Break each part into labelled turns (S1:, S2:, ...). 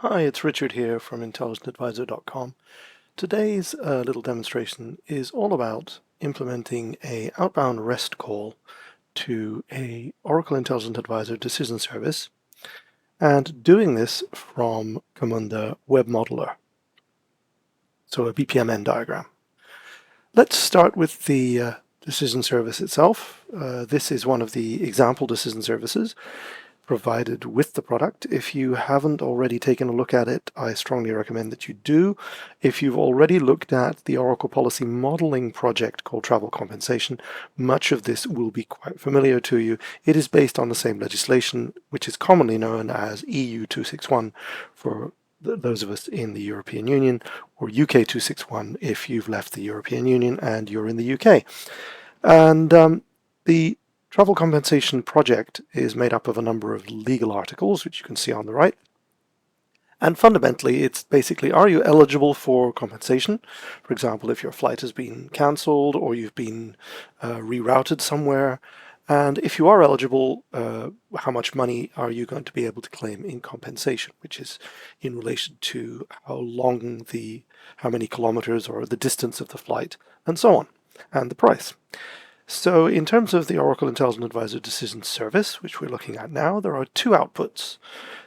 S1: Hi, it's Richard here from IntelligentAdvisor.com. Today's little demonstration is all about implementing a outbound REST call to a Oracle Intelligent Advisor decision service and doing this from Camunda Web Modeler, so a BPMN diagram. Let's start with the decision service itself. This is one of the example decision services provided with the product. If you haven't already taken a look at it, I strongly recommend that you do. If you've already looked at the Oracle Policy Modeling project called Travel Compensation, much of this will be quite familiar to you. It is based on the same legislation, which is commonly known as EU 261 for those of us in the European Union, or UK 261 if you've left the European Union and you're in the UK. And the Travel Compensation Project is made up of a number of legal articles, which you can see on the right. And fundamentally, it's basically, are you eligible for compensation? For example, if your flight has been cancelled or you've been rerouted somewhere. And if you are eligible, how much money are you going to be able to claim in compensation, which is in relation to how many kilometers or the distance of the flight, and so on, and the price. So in terms of the Oracle Intelligent Advisor Decision Service, which we're looking at now, there are two outputs,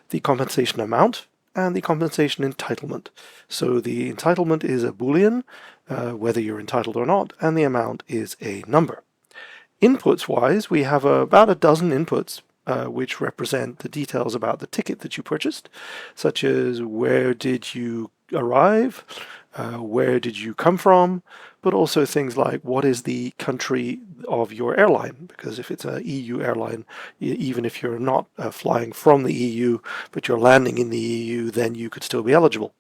S1: the compensation amount and the compensation entitlement. So the entitlement is a Boolean, whether you're entitled or not, and the amount is a number. Inputs-wise, we have about a dozen inputs which represent the details about the ticket that you purchased, such as where did you arrive, where did you come from, but also things like what is the country of your airline, because if it's an EU airline, even if you're not flying from the EU, but you're landing in the EU, then you could still be eligible.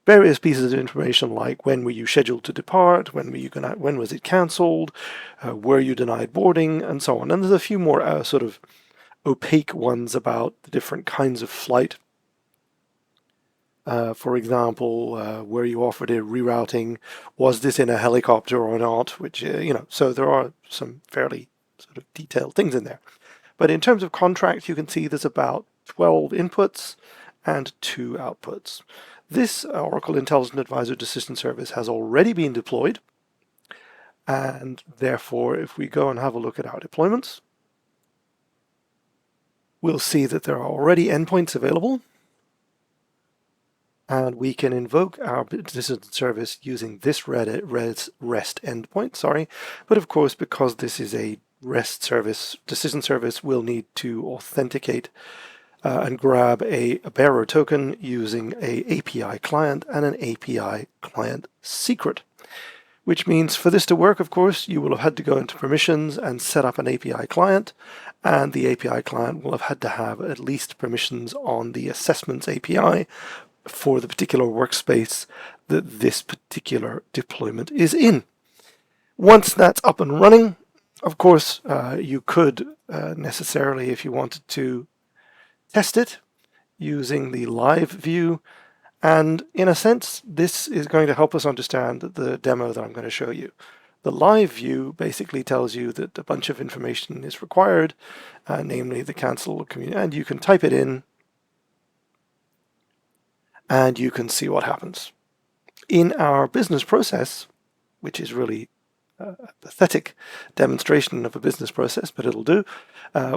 S1: Various pieces of information like when were you scheduled to depart, when was it cancelled, were you denied boarding, and so on. And there's a few more sort of opaque ones about the different kinds of flight. For example, were you offered a rerouting? Was this in a helicopter or not? Which, so there are some fairly sort of detailed things in there. But in terms of contract, you can see there's about 12 inputs and 2 outputs. This Oracle Intelligent Advisor Decision Service has already been deployed. And therefore, if we go and have a look at our deployments, we'll see that there are already endpoints available. And we can invoke our decision service using this REST endpoint, But of course, because this is a REST service, decision service will need to authenticate and grab a bearer token using an API client and an API client secret. Which means for this to work, of course, you will have had to go into permissions and set up an API client, and the API client will have had to have at least permissions on the assessments API for the particular workspace that this particular deployment is in. Once that's up and running, of course, you could necessarily, if you wanted to, test it using the live view. And in a sense, this is going to help us understand the demo that I'm going to show you. The live view basically tells you that a bunch of information is required, namely the cancel community, and you can type it in and you can see what happens. In our business process, which is really a pathetic demonstration of a business process, but it'll do,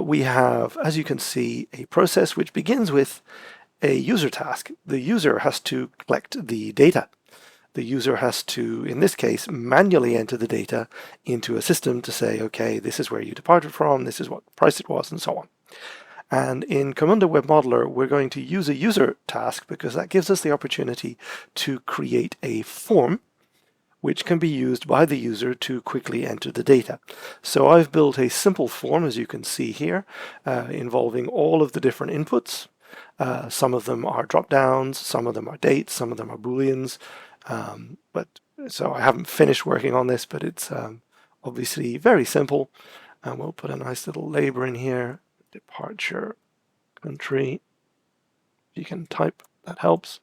S1: we have, as you can see, a process which begins with a user task. The user has to collect the data. The user has to, in this case, manually enter the data into a system to say, okay, this is where you departed from, this is what price it was, and so on. And in Camunda Web Modeler, we're going to use a user task because that gives us the opportunity to create a form which can be used by the user to quickly enter the data. So I've built a simple form, as you can see here, involving all of the different inputs. Some of them are drop-downs, some of them are dates, some of them are Booleans. So I haven't finished working on this, but it's obviously very simple. And we'll put a nice little label in here. Departure country. You can type That helps.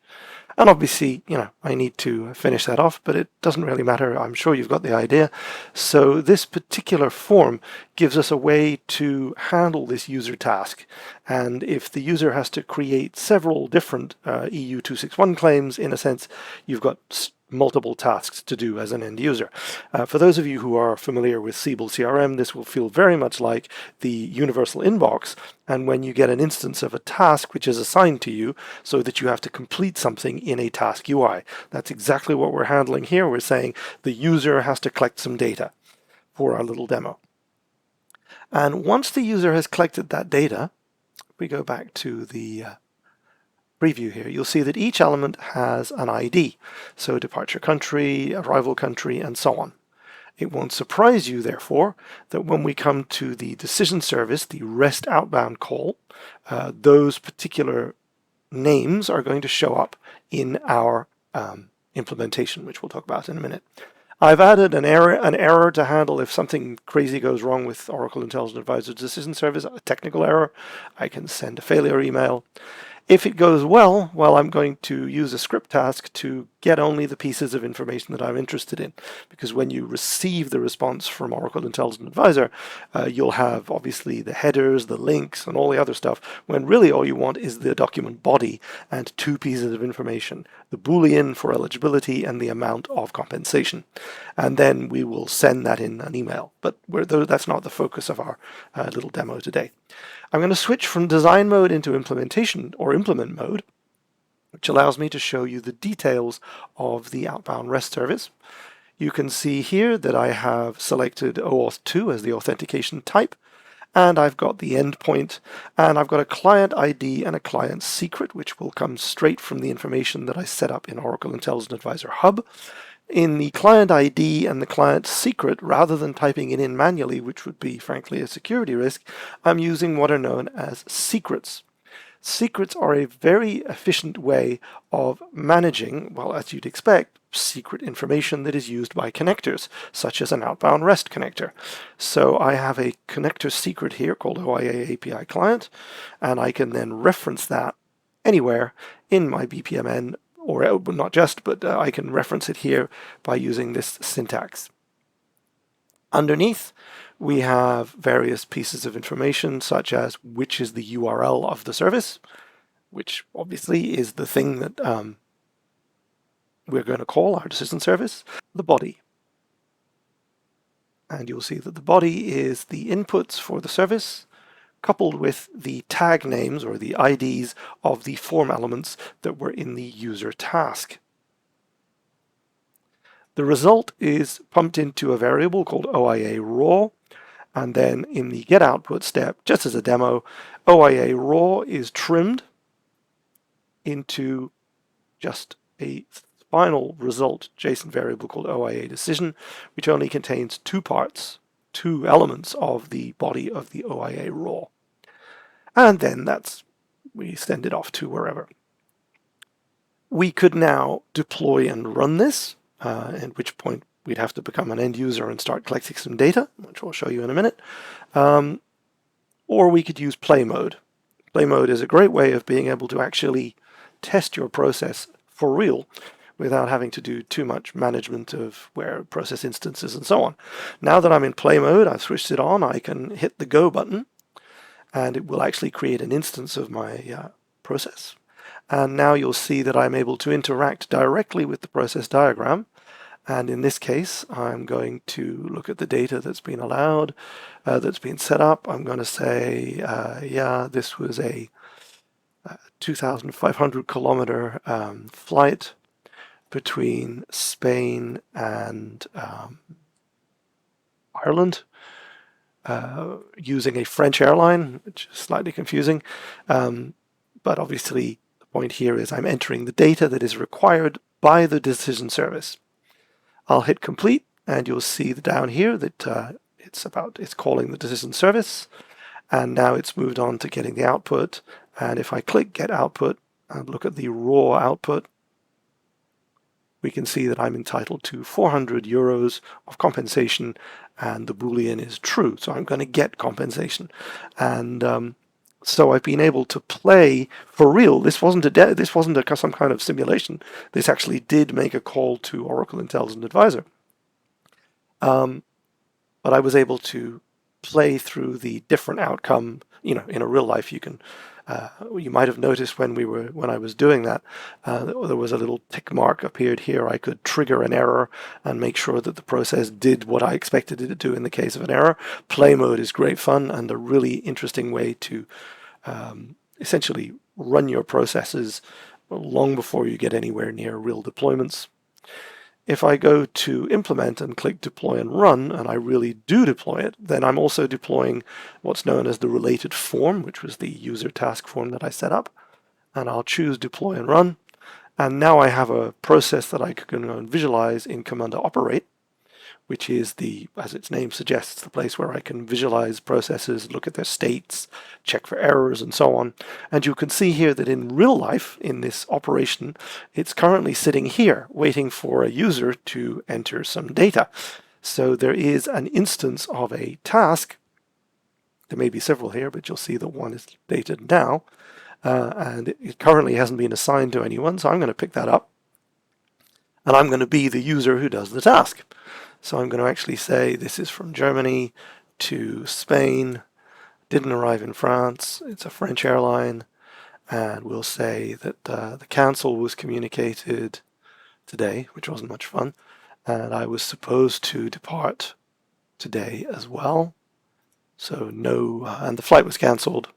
S1: And obviously, I need to finish that off, but it doesn't really matter. I'm sure you've got the idea. So this particular form gives us a way to handle this user task. And if the user has to create several different EU 261 claims, in a sense, you've got multiple tasks to do as an end user. For those of you who are familiar with Siebel CRM, this will feel very much like the universal inbox. And when you get an instance of a task which is assigned to you so that you have to complete something in a task UI. That's exactly what we're handling here. We're saying the user has to collect some data for our little demo. And once the user has collected that data, we go back to the preview here, you'll see that each element has an ID. So departure country, arrival country, and so on. It won't surprise you, therefore, that when we come to the decision service, the REST Outbound Call, those particular names are going to show up in our implementation, which we'll talk about in a minute. I've added an error to handle if something crazy goes wrong with Oracle Intelligent Advisor Decision Service, a technical error. I can send a failure email. If it goes well, I'm going to use a script task to get only the pieces of information that I'm interested in. Because when you receive the response from Oracle Intelligent Advisor, you'll have obviously the headers, the links, and all the other stuff, when really all you want is the document body and two pieces of information, the Boolean for eligibility and the amount of compensation. And then we will send that in an email. But that's not the focus of our little demo today. I'm going to switch from design mode into implementation or implement mode, which allows me to show you the details of the outbound REST service. You can see here that I have selected OAuth 2 as the authentication type, and I've got the endpoint, and I've got a client ID and a client secret, which will come straight from the information that I set up in Oracle Intelligent Advisor Hub. In the client ID and the client secret, rather than typing it in manually, which would be, frankly, a security risk, I'm using what are known as secrets. Secrets are a very efficient way of managing, well, as you'd expect, secret information that is used by connectors, such as an outbound REST connector. So I have a connector secret here called OIA API client, and I can then reference that anywhere in my BPMN, or not just, but I can reference it here by using this syntax. Underneath, we have various pieces of information, such as which is the URL of the service, which obviously is the thing that we're going to call our decision service, the body. And you'll see that the body is the inputs for the service, coupled with the tag names or the IDs of the form elements that were in the user task. The result is pumped into a variable called OIA raw, and then in the get output step, just as a demo, OIA raw is trimmed into just a final result JSON variable called OIA decision, which only contains two elements of the body of the OIA raw. And then we send it off to wherever. We could now deploy and run this, at which point we'd have to become an end user and start collecting some data, which I'll show you in a minute. Or we could use play mode. Play mode is a great way of being able to actually test your process for real without having to do too much management of where process instances and so on. Now that I'm in play mode, I've switched it on, I can hit the go button, and it will actually create an instance of my process. And now you'll see that I'm able to interact directly with the process diagram. And in this case, I'm going to look at the data that's been allowed, that's been set up. I'm going to say, yeah, this was a 2,500 kilometer flight between Spain and Ireland. Using a French airline, which is slightly confusing, but obviously the point here is I'm entering the data that is required by the decision service. I'll hit complete, and you'll see down here that it's calling the decision service, and now it's moved on to getting the output. And if I click get output and look at the raw output, we can see that I'm entitled to 400 euros of compensation, and the Boolean is true, so I'm going to get compensation. And So I've been able to play for real. This wasn't some kind of simulation. This actually did make a call to Oracle Intelligent Advisor. But I was able to play through the different outcome. In a real life, you might have noticed when I was doing that, there was a little tick mark appeared here. I could trigger an error and make sure that the process did what I expected it to do in the case of an error. Play mode is great fun and a really interesting way to essentially run your processes long before you get anywhere near real deployments. If I go to implement and click deploy and run, and I really do deploy it, then I'm also deploying what's known as the related form, which was the user task form that I set up. And I'll choose deploy and run. And now I have a process that I can go and visualize in Camunda Operate, which is as its name suggests, the place where I can visualize processes, look at their states, check for errors, and so on. And you can see here that in real life, in this operation, it's currently sitting here, waiting for a user to enter some data. So there is an instance of a task. There may be several here, but you'll see that one is dated now. And it currently hasn't been assigned to anyone, so I'm going to pick that up. And I'm going to be the user who does the task. So I'm going to actually say this is from Germany to Spain, didn't arrive in France, it's a French airline, and we'll say that the cancel was communicated today, which wasn't much fun, and I was supposed to depart today as well. So no, and the flight was cancelled,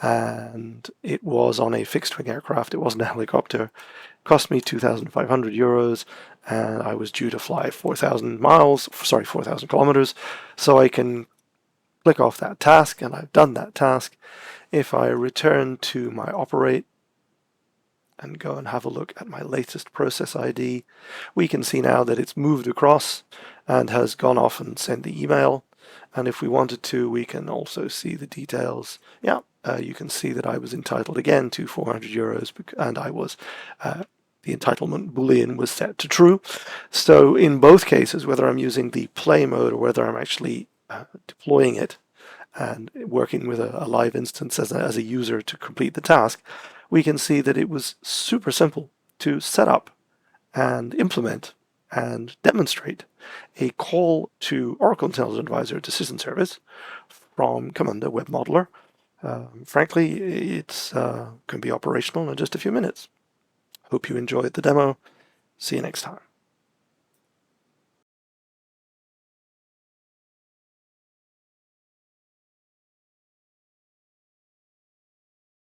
S1: and it was on a fixed-wing aircraft, it wasn't a helicopter. It cost me 2,500 euros, and I was due to fly 4,000 kilometers, so I can click off that task, and I've done that task. If I return to my operate and go and have a look at my latest process ID, we can see now that it's moved across and has gone off and sent the email. And if we wanted to, we can also see the details. Yeah, you can see that I was entitled again to 400 euros, and I was the entitlement boolean was set to true. So in both cases, whether I'm using the play mode or whether I'm actually deploying it and working with a live instance as a user to complete the task, we can see that it was super simple to set up and implement and demonstrate a call to Oracle Intelligent Advisor Decision Service from Camunda Web Modeler. Frankly, it's can be operational in just a few minutes. Hope you enjoyed the demo. See you next time.